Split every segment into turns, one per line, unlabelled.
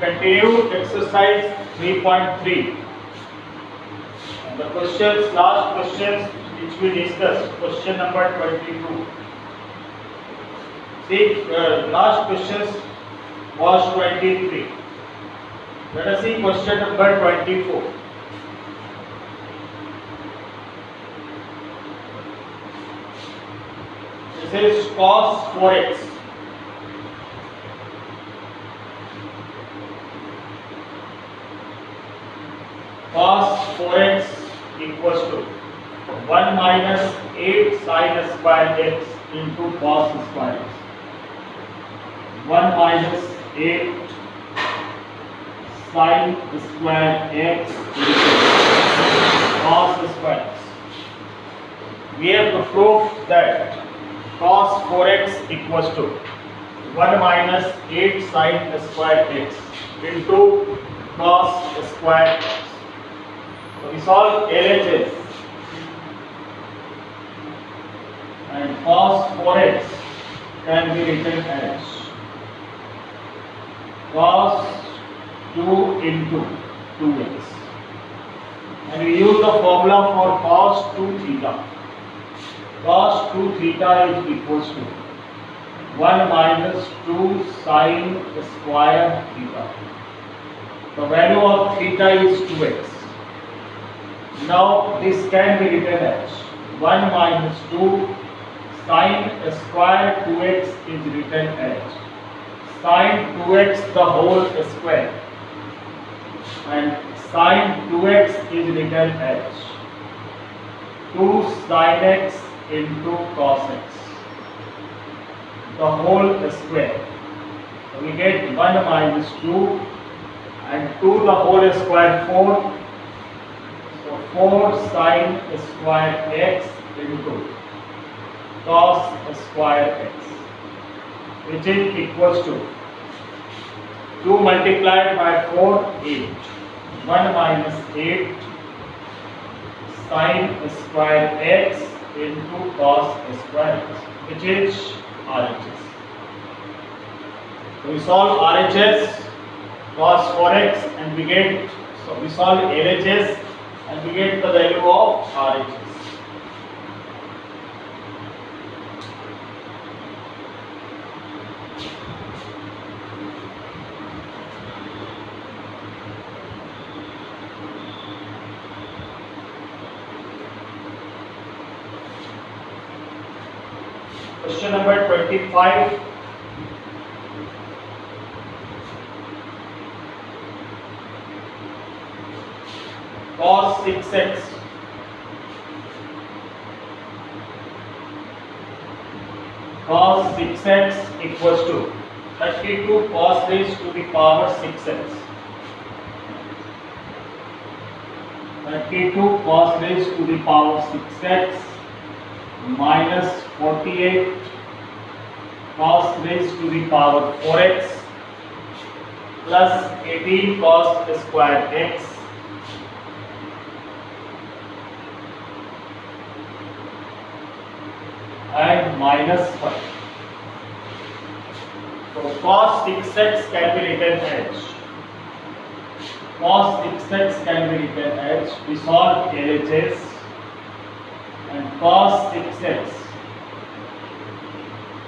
continue exercise 3.3. And the last questions which we discussed, question number 22. See, last questions was 23. Let us see question number 24. This is cos 4x. Cos 4x equals to 1 minus 8 sin square x into cos square x. 1 minus 8 sin square x into cos square x. We have to prove that cos 4x equals to 1 minus 8 sin square x into cos square x. So we solve LHS, and cos 4x can be written as cos 2 into 2x, and we use the formula for cos 2 theta. Cos 2 theta is equals to 1 minus 2 sin square theta. The value of theta is 2x. Now this can be written as 1 minus 2 sin square 2x is written as sin 2x the whole square, and sin 2x is written as 2 sin x into cos x the whole square. So we get 1 minus 2 and 2 the whole square 4. So 4 sin square x into cos square x, which is equals to 2 multiplied by 4, 8. 1 minus 8 sin square x into cos square x, which is RHS. So we solve RHS cos 4x and we get, so we solve LHS and we get the value of RHS. Question number 25. Cos 6x equals to 32 cos raised to the power 6x. 32 cos raised to the power 6x minus 48 cos raised to the power 4x plus 18 cos square x and minus 5. So cos 6x can be written as, we solve LHS, and cos 6x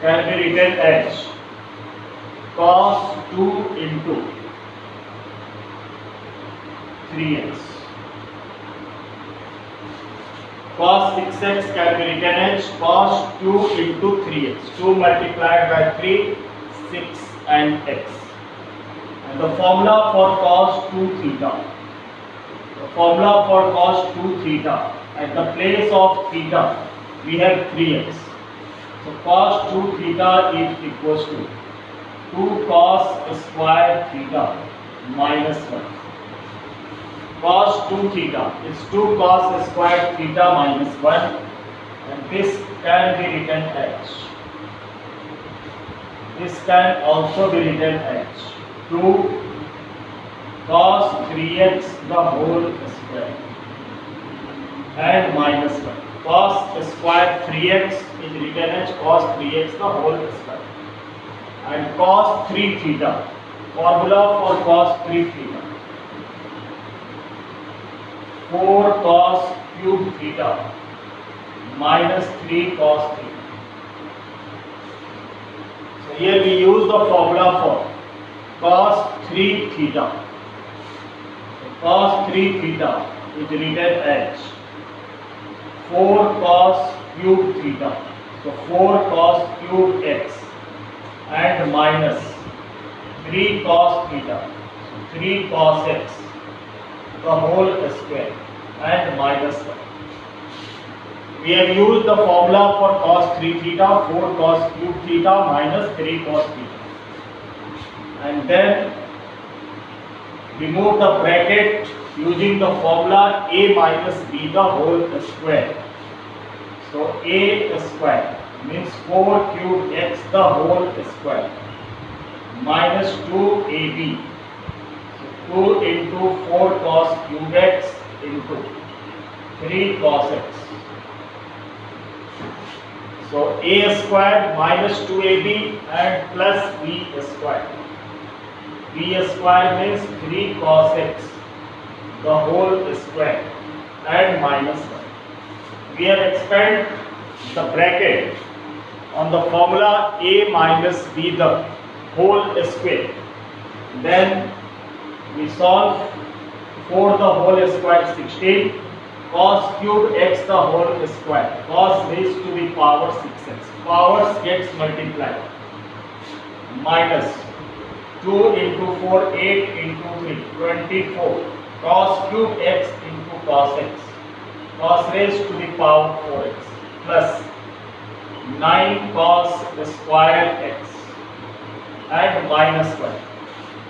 can be written as cos 2 into 3x. Cos 6x can be written as cos 2 into 3x. 2 multiplied by 3, 6 and x. And the formula for cos 2 theta. The formula for cos 2 theta, at the place of theta we have 3x. So cos 2 theta is equals to 2 cos square theta minus 1. Cos 2 theta is 2 cos square theta minus 1, and this can be written as, this can also be written as 2 cos 3x the whole square and minus 1. Cos square 3x is written as cos 3x the whole square, and cos 3 theta Formula for cos 3 theta. 4 cos cube theta minus 3 cos theta. So here we use the formula for cos 3 theta. So cos 3 theta is written as 4 cos cube theta. So 4 cos cube x and minus 3 cos theta. So 3 cos x the whole square and minus 1. We have used the formula for cos 3 theta, 4 cos cube theta minus 3 cos theta. And then remove the bracket using the formula a minus b the whole square. So a square means 4 cube x the whole square minus 2ab. So 2 into 4 cos cube x into 3 cos x. So a square minus 2ab and plus b square. B square means 3 cos x the whole square and minus 1. We have expanded the bracket on the formula a minus b the whole square. Then we solve 4 the whole square 16 cos cube x the whole square cos raised to the power 6x. Powers gets multiplied minus 2 into 4 8 into 3 24 cos cube x into cos x cos raised to the power 4x plus 9 cos square x and minus 1.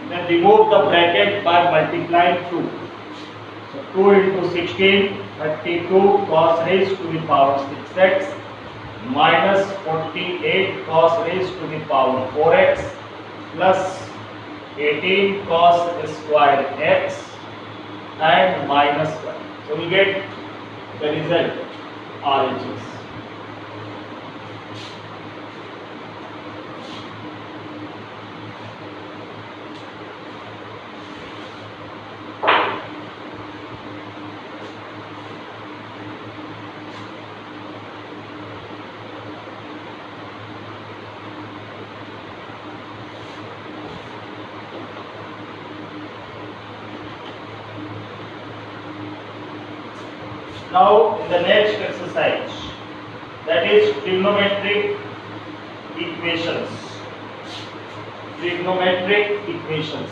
Then remove the bracket by multiplying 2. So 2 into 16 32 cos raised to the power 6x minus 48 cos raised to the power 4x plus 18 cos square x and minus 1. So we get the result RHS. Now in the next exercise, that is trigonometric equations. Trigonometric equations.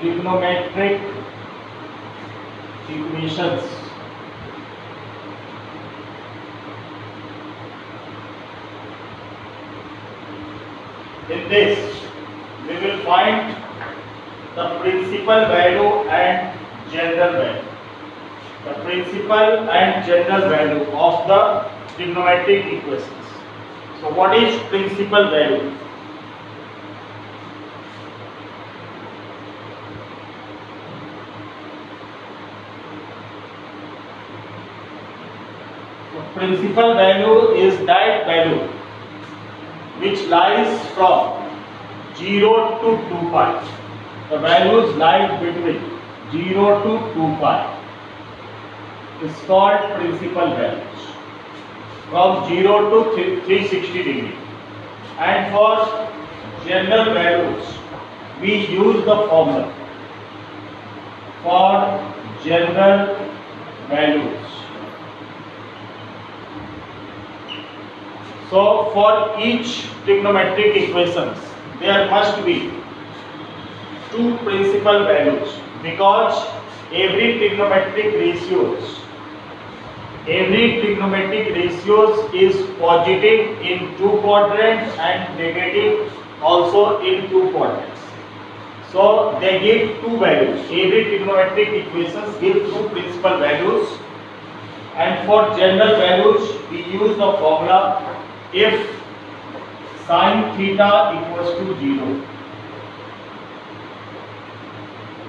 Trigonometric equations. In this, we will find the principal value and general value. The principal and general value of the trigonometric equations. So what is principal value? So principal value is that value which lies from 0 to 2 pi. The values lie between 0 to 2 pi. It's called principal values. From 0 to 360 degree. And for general values, we use the formula for general values. So for each trigonometric equations, there must be two principal values, because every trigonometric ratios is positive in two quadrants and negative also in two quadrants. So they give two values. Every trigonometric equations give two principal values, and for general values we use the formula if sin theta equals to 0.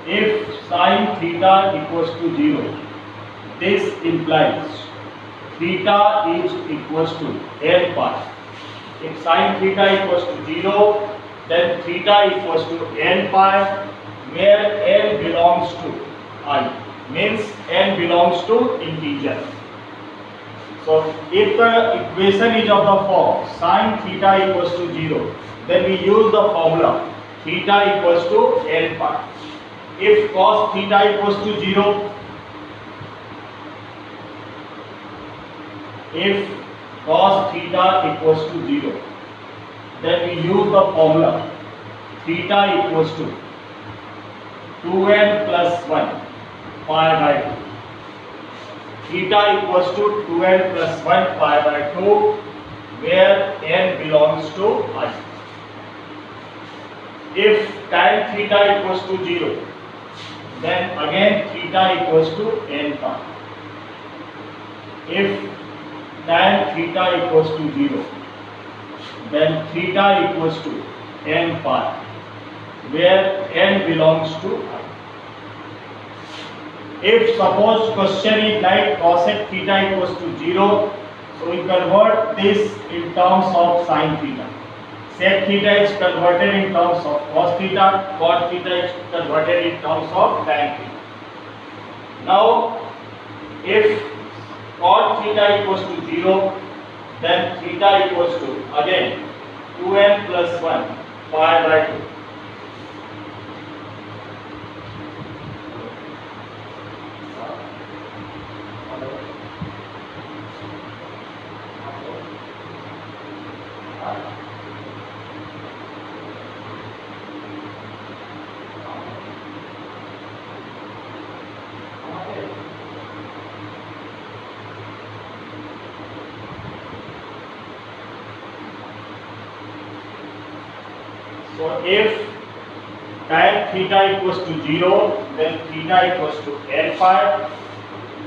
If sin theta equals to 0, this implies theta is equals to n pi. If sin theta equals to 0, then theta equals to n pi, where n belongs to I, means n belongs to integer. So if the equation is of the form sin theta equals to 0, then we use the formula theta equals to n pi. If cos theta equals to 0, if cos theta equals to 0, then we use the formula theta equals to 2n plus 1 pi by 2. Theta equals to 2n plus 1 pi by 2, where n belongs to I. If tan theta equals to 0, then again theta equals to n pi. If tan theta equals to 0, then theta equals to n pi, where n belongs to I. If suppose question is like cosec theta equals to 0, so we convert this in terms of sin theta. Sec theta is converted in terms of cos theta, cot theta is converted in terms of tan theta. Now, if cot theta equals to 0, then theta equals to again 2n plus 1 pi by 2. So if tan theta equals to 0, then theta equals to n pi.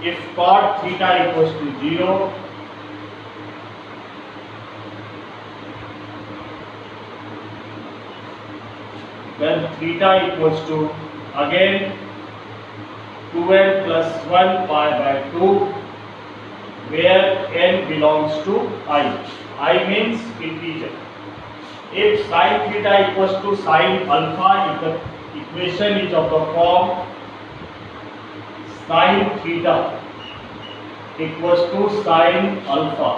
If cot theta equals to 0, then theta equals to again 2n plus 1 pi by 2, where n belongs to I. I means integer. If sin theta equals to sin alpha, if the equation is of the form sin theta equals to sin alpha,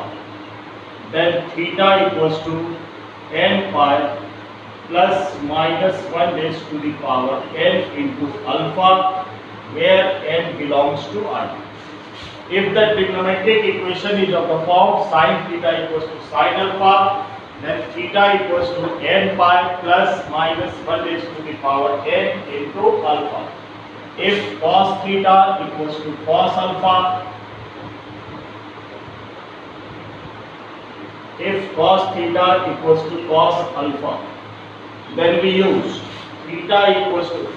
then theta equals to n pi plus minus 1 raised to the power n into alpha, where n belongs to I. If the trigonometric equation is of the form sin theta equals to sin alpha, then theta equals to n pi plus minus 1 raised to the power n into alpha. If cos theta equals to cos alpha, if cos theta equals to cos alpha, then we use theta equals to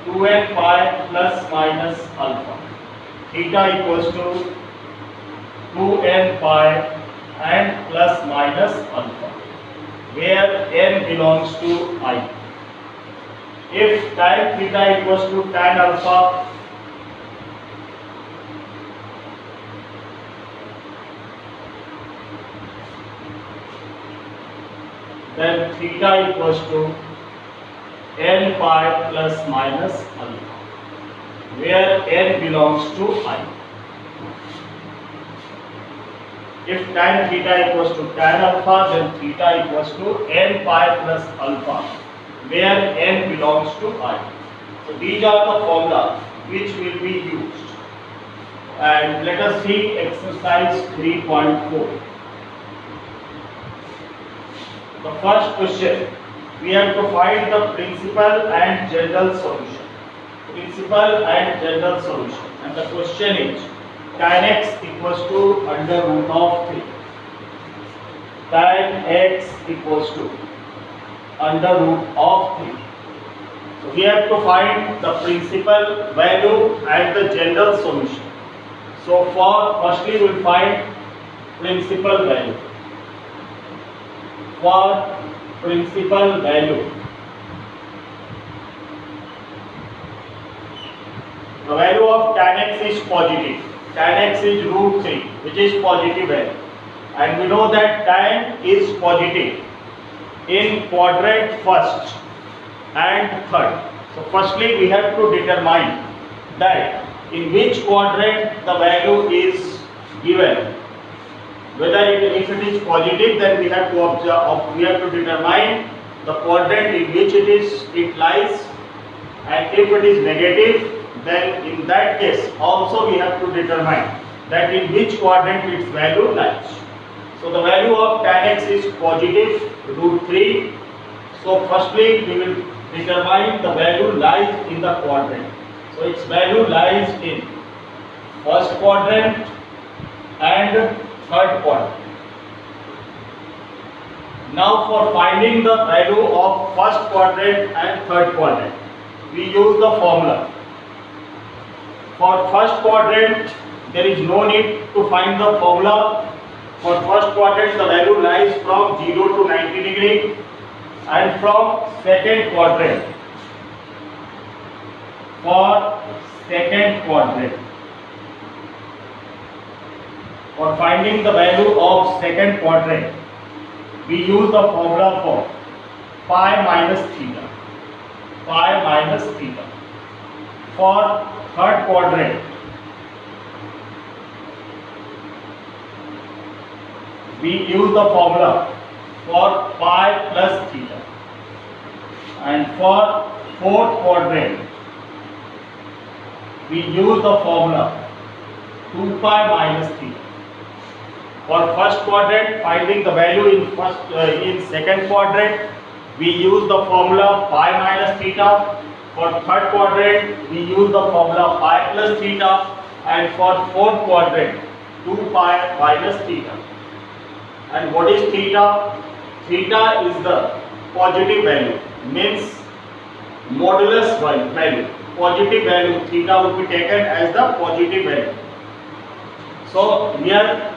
2n pi plus minus alpha. Theta equals to 2n pi and plus minus alpha, where n belongs to I. If tan theta equals to tan alpha, then theta equals to n pi plus minus alpha, where n belongs to I. If tan theta equals to tan alpha, then theta equals to n pi plus alpha, where n belongs to I. So these are the formula which will be used. And let us see exercise 3.4. The first question, we have to find the principal and general solution. Principal and general solution. And the question is, tan x equals to under root of 3. Tan x equals to under root of 3. So we have to find the principal value and the general solution. So firstly we will find principal value. For principal value, the value of tan x is positive. tan x is root 3, which is positive value. And we know that tan is positive in quadrant first and third. So firstly we have to determine that in which quadrant the value is given. Whether if it is positive, then we have to observe, we have to determine the quadrant in which it lies, and if it is negative, then in that case also we have to determine that in which quadrant its value lies. So the value of tan x is positive root 3. So firstly we will determine the value lies in the quadrant. So its value lies in first quadrant and third quadrant. Now for finding the value of first quadrant and third quadrant, we use the formula. For first quadrant, there is no need to find the formula. For first quadrant, the value lies from 0 to 90 degree, and from second quadrant, for finding the value of second quadrant, we use the formula for pi minus theta. For third quadrant, we use the formula for pi plus theta. And for fourth quadrant, we use the formula 2 pi minus theta. For first quadrant, finding the value in second quadrant, we use the formula pi minus theta. For third quadrant, we use the formula pi plus theta, and for fourth quadrant, 2 pi minus theta. And what is theta? Theta is the positive value, means modulus value. Positive value, theta would be taken as the positive value. So here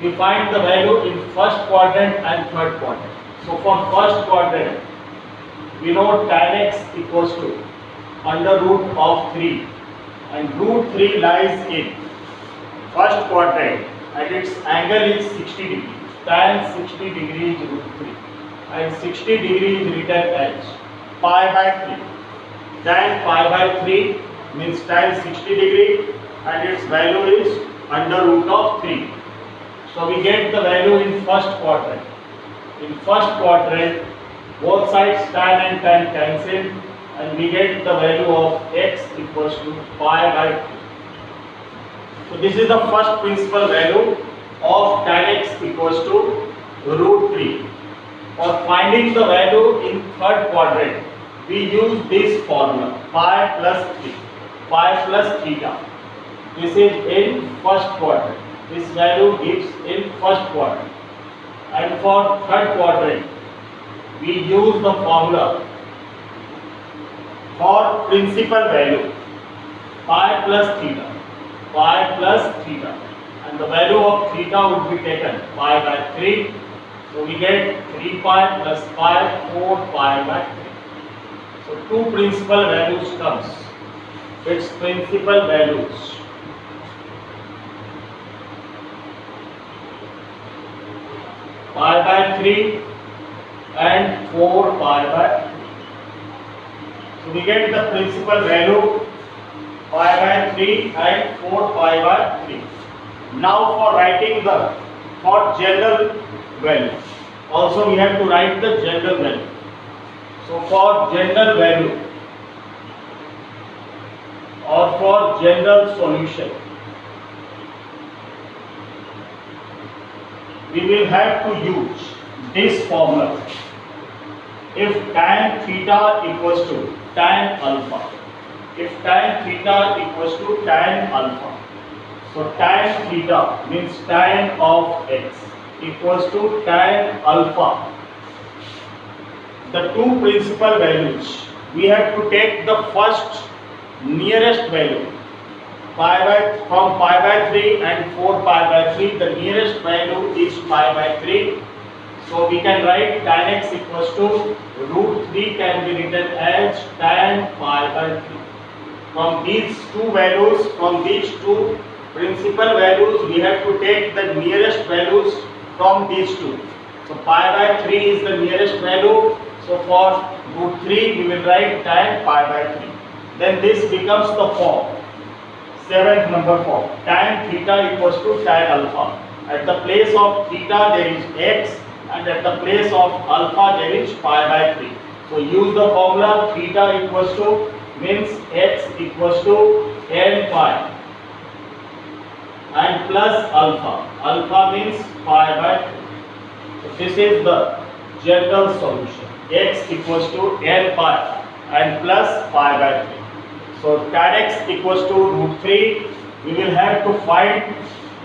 we find the value in first quadrant and third quadrant. So for first quadrant, we know tan x equals to under root of 3, and root 3 lies in first quadrant and its angle is 60 degree. Tan 60 degree is root 3, and 60 degree is written as pi by 3. Tan pi by 3 means tan 60 degree, and its value is under root of 3. So we get the value in first quadrant. In first quadrant, both sides tan and tan cancel, and we get the value of x equals to pi by 3. So this is the first principal value of tan x equals to root 3. For finding the value in third quadrant, we use this formula pi plus 3, pi plus theta. This is in first quadrant. This value gives in first quadrant. And for third quadrant, we use the formula for principal value pi plus theta, and the value of theta would be taken pi by 3. So we get 3 pi plus pi, 4 pi by 3. So two principal values comes. Its principal values. Pi by 3 and 4 pi by 3. So we get the principal value pi by 3 and 4 pi by 3. Now for writing for general value, also we have to write the general value. So for general value or for general solution, we will have to use this formula. If tan theta equals to tan alpha, so tan theta means tan of x equals to tan alpha. The two principal values, we have to take the first nearest value from pi by 3 and 4 pi by 3. The nearest value is pi by 3. So we can write tan x equals to root 3 can be written as tan pi by 3. From these two values, from these two principal values, we have to take the nearest values from these two. So pi by 3 is the nearest value. So for root 3 we will write tan pi by 3. Then this becomes the form. Seventh number form. Tan theta equals to tan alpha. At the place of theta there is x, and at the place of alpha there is pi by 3. So use the formula theta equals to means x equals to n pi and plus alpha. Alpha means pi by 3. So this is the general solution. X equals to n pi and plus pi by 3. So tan x equals to root 3. We will have to find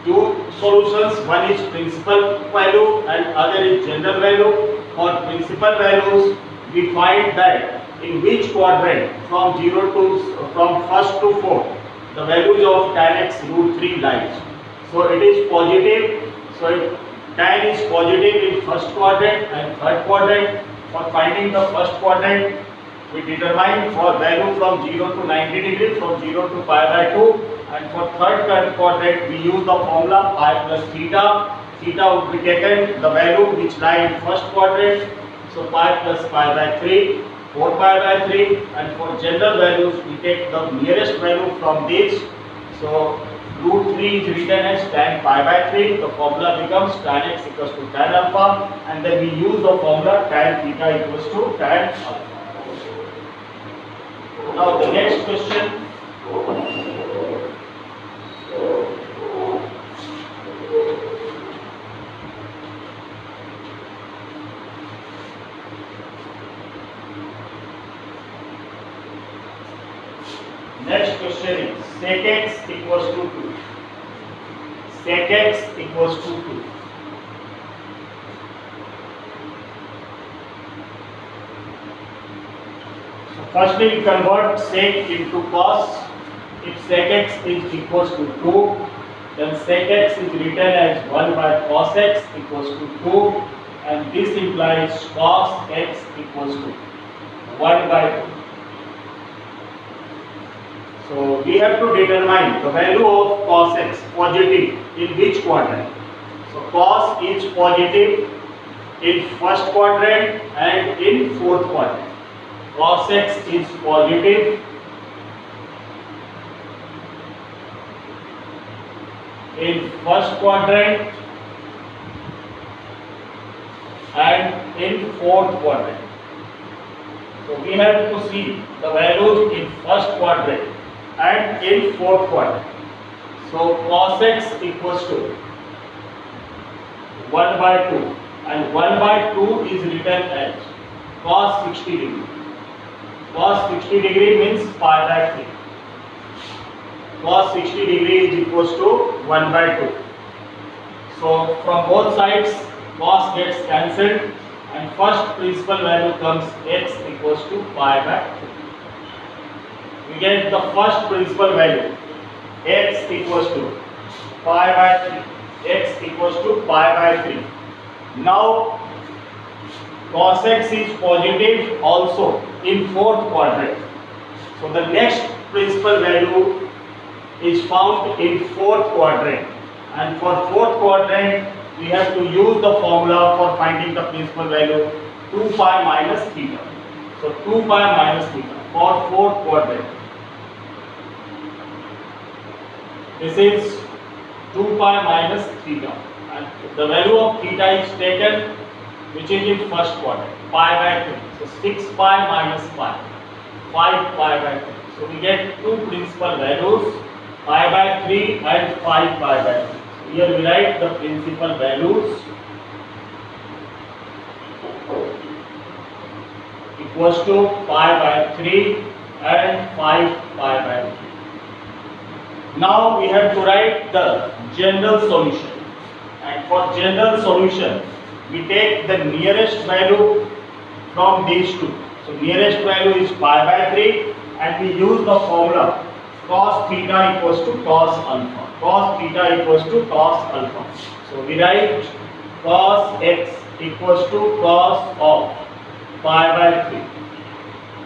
two solutions. One is principal value and other is general value. For principal values, we find that in which quadrant from first to fourth the values of tan x root 3 lies. So it is positive. So tan is positive in first quadrant and third quadrant. For finding the first quadrant, we determine for value from 0 to 90 degree, from 0 to pi by 2, and for third quadrant we use the formula pi plus theta. Theta would be taken the value which lie in first quadrant, so pi plus pi by 3, 4 pi by 3, and for general values we take the nearest value from this. So root 3 is written as tan pi by 3. The formula becomes tan x equals to tan alpha, and then we use the formula tan theta equals to tan alpha. Now the next question. Next question is sec x equals to 2. Sec x equals to 2. So firstly we convert sec into cos. If sec x is equals to 2, then sec x is written as 1 by cos x equals to 2, and this implies cos x equals to 1 by 2. So we have to determine the value of cos x positive in which quadrant. So cos is positive in first quadrant and in fourth quadrant. Cos x is positive in first quadrant and in fourth quadrant. So we have to see the values in first quadrant and in fourth quadrant. So cos x equals to 1 by 2, and 1 by 2 is written as cos 60 degree. Cos 60 degree means pi by 3. Cos 60 degree is equals to 1 by 2. So from both sides cos gets cancelled, and first principal value comes x equals to pi by 2. We get the first principal value x equals to pi by 3. X equals to pi by 3. Now cos x is positive also in fourth quadrant. So the next principal value is found in fourth quadrant, and for fourth quadrant we have to use the formula for finding the principal value 2 pi minus theta. So 2 pi minus theta for fourth quadrant. This is 2 pi minus theta, and the value of theta is taken which is in first quadrant, pi by 3. So 6 pi minus pi, 5 pi by 3. So we get two principal values, pi by 3 and 5 pi by 3. So here we write the principal values equals to pi by 3 and 5 pi by 3. Now we have to write the general solution, and for general solution we take the nearest value from these two. So nearest value is pi by 3, and we use the formula cos theta equals to cos alpha. Cos theta equals to cos alpha. So we write cos x equals to cos of pi by 3,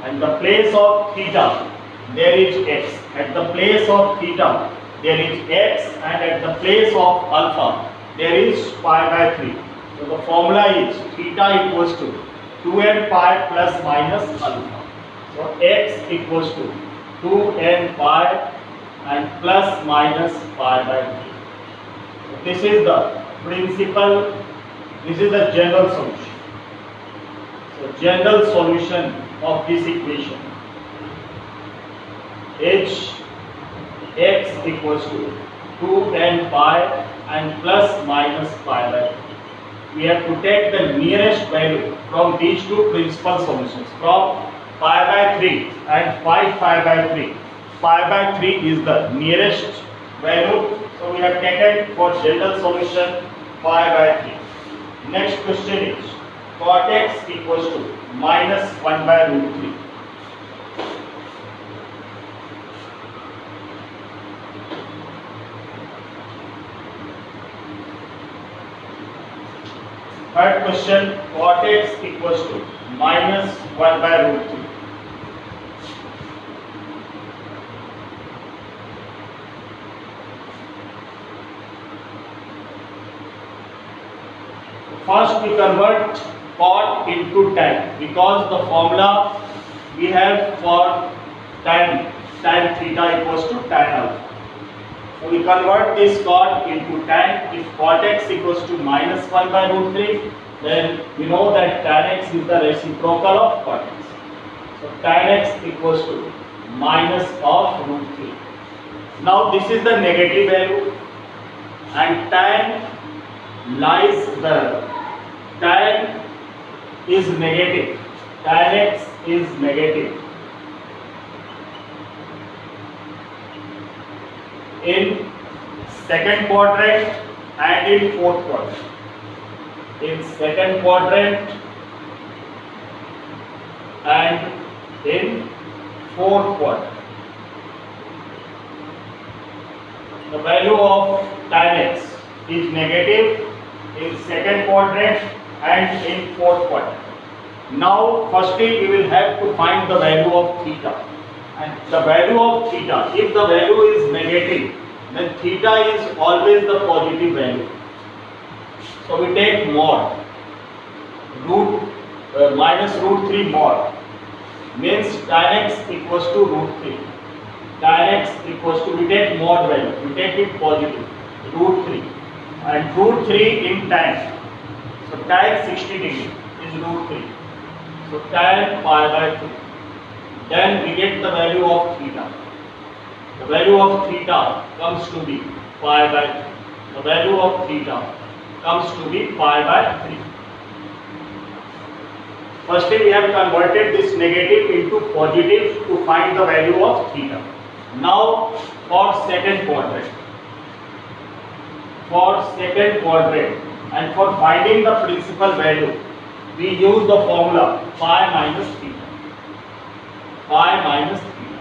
and the place of theta there is x. At the place of theta there is x, and at the place of alpha there is pi by 3. So the formula is theta equals to 2n pi plus minus alpha. So x equals to 2n pi and plus minus pi by 3. So this is the principal, this is the general solution. So general solution of this equation h x equals to 2n pi and plus minus pi by 3. We have to take the nearest value from these two principal solutions, from pi by 3 and 5 pi by 3. Pi by 3 is the nearest value, so we have taken for general solution pi by 3. Next question is cot x equals to minus 1 by root 3. Third question, cot x equals to minus 1 by root 3. First we convert cot into tan, because the formula we have for tan theta equals to tan alpha. So we convert this cot into tan. If cot x equals to minus 1 by root 3, then we know that tan x is the reciprocal of cot x. So tan x equals to minus of root 3. Now this is the negative value, and tan is negative. Tan x is negative in second quadrant and in fourth quadrant. In second quadrant and in fourth quadrant, the value of tan x is negative in second quadrant and in fourth quadrant. Now firstly we will have to find the value of theta, and the value of theta, if the value is negative, then theta is always the positive value. So we take mod minus root 3 mod, means tan x equals to root 3. Tan x equals to, we take mod value, we take it positive, root 3, and root 3 in tan. So tan 60 degree is root 3. So tan pi by 3. Then we get the value of theta. The value of theta comes to be pi by 3. The value of theta comes to be pi by 3. Firstly we have converted this negative into positive to find the value of theta. Now for second quadrant. And for finding the principal value, we use the formula pi minus theta. Pi minus theta.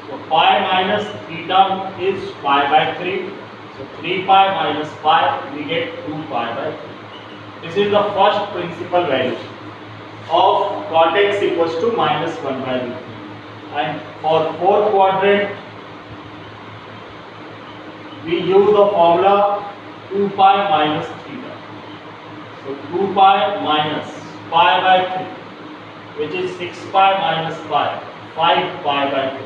So pi minus theta is pi by 3. So 3 pi minus pi, we get 2 pi by 3. This is the first principal value of cot x equals to minus 1 by root 3. And for fourth quadrant, we use the formula 2 pi minus theta. So 2 pi minus pi by 3, which is 6 pi minus pi, 5 pi by 2.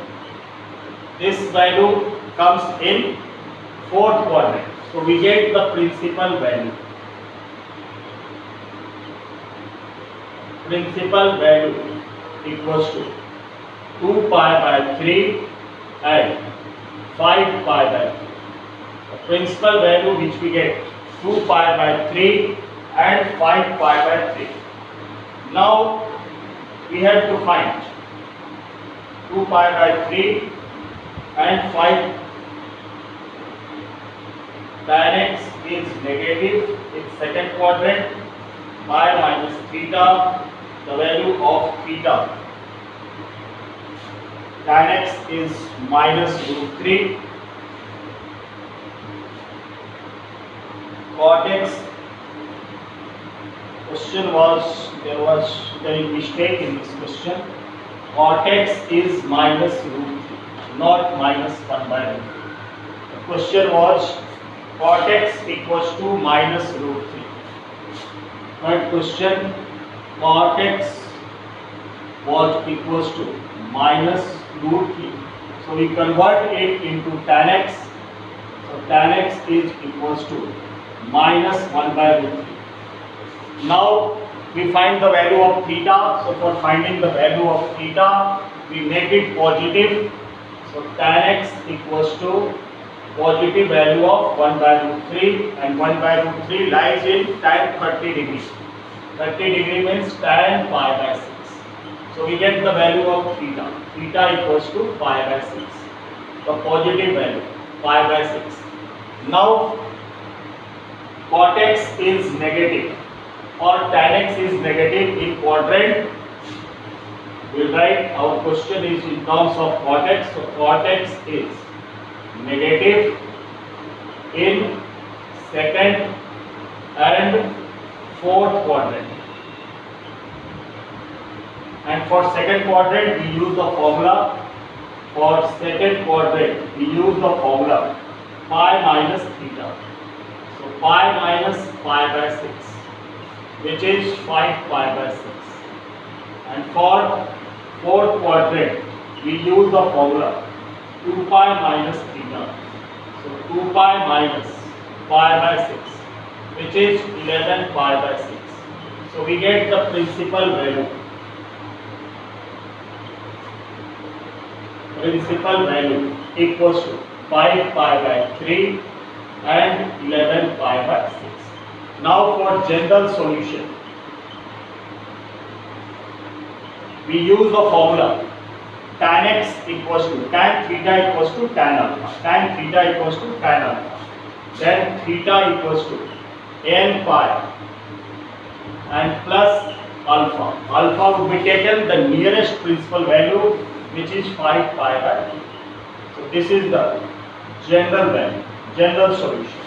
This value comes in fourth quadrant. So we get the principal value. Principal value equals to 2 pi by 3 and 5 pi by 2. The principal value which we get 2 pi by 3 and 5 pi by 3. Now we have to find 2 pi by 3 and 5. Tan x is negative in second quadrant. Pi minus theta, the value of theta. Tan x is minus root 3. Cot x, question was, there was a mistake in this question. Cot x is minus root 3, not minus 1 by root 3. question was cot x equals to minus root 3. Third question, cot x was equals to minus root 3. So we convert it into tan x. So tan x is equals to minus 1 by root 3. Now we find the value of theta. So for finding the value of theta, we make it positive. So tan x equals to positive value of 1 by root 3, and 1 by root 3 lies in tan 30 degree. 30 degree means tan pi by 6. So we get the value of theta. Theta equals to pi by 6. The positive value pi by 6. Now cot x is negative or tan x is negative in quadrant. We'll write our question is in terms of cot x. So cot x is negative in second and fourth quadrant. And for second quadrant we use the formula. For second quadrant we use the formula pi minus theta. So pi minus pi by 6, which is 5 pi by 6. And for fourth quadrant we use the formula 2 pi minus theta. So 2 pi minus pi by 6, which is 11 pi by 6. So we get the principal value. Principal value equals to 5 pi by 3 and 11 pi by 6. Now for general solution, we use the formula tan x equals to tan theta equals to tan alpha. Tan theta equals to tan alpha. Then theta equals to n pi and plus alpha. Alpha would be taken the nearest principal value, which is 5 pi by 3. So this is the general value, general solution.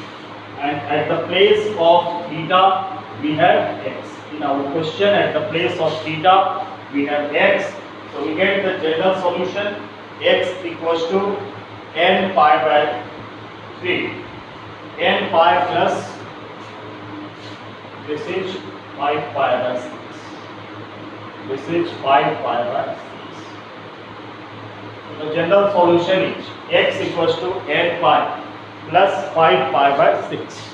And at the place of theta we have x. In our question, at the place of theta we have x. So we get the general solution x equals to n pi by 3. N pi plus this is 5 pi by 6. This is 5 pi by 6. The general solution is x equals to n pi plus 5 pi by 6.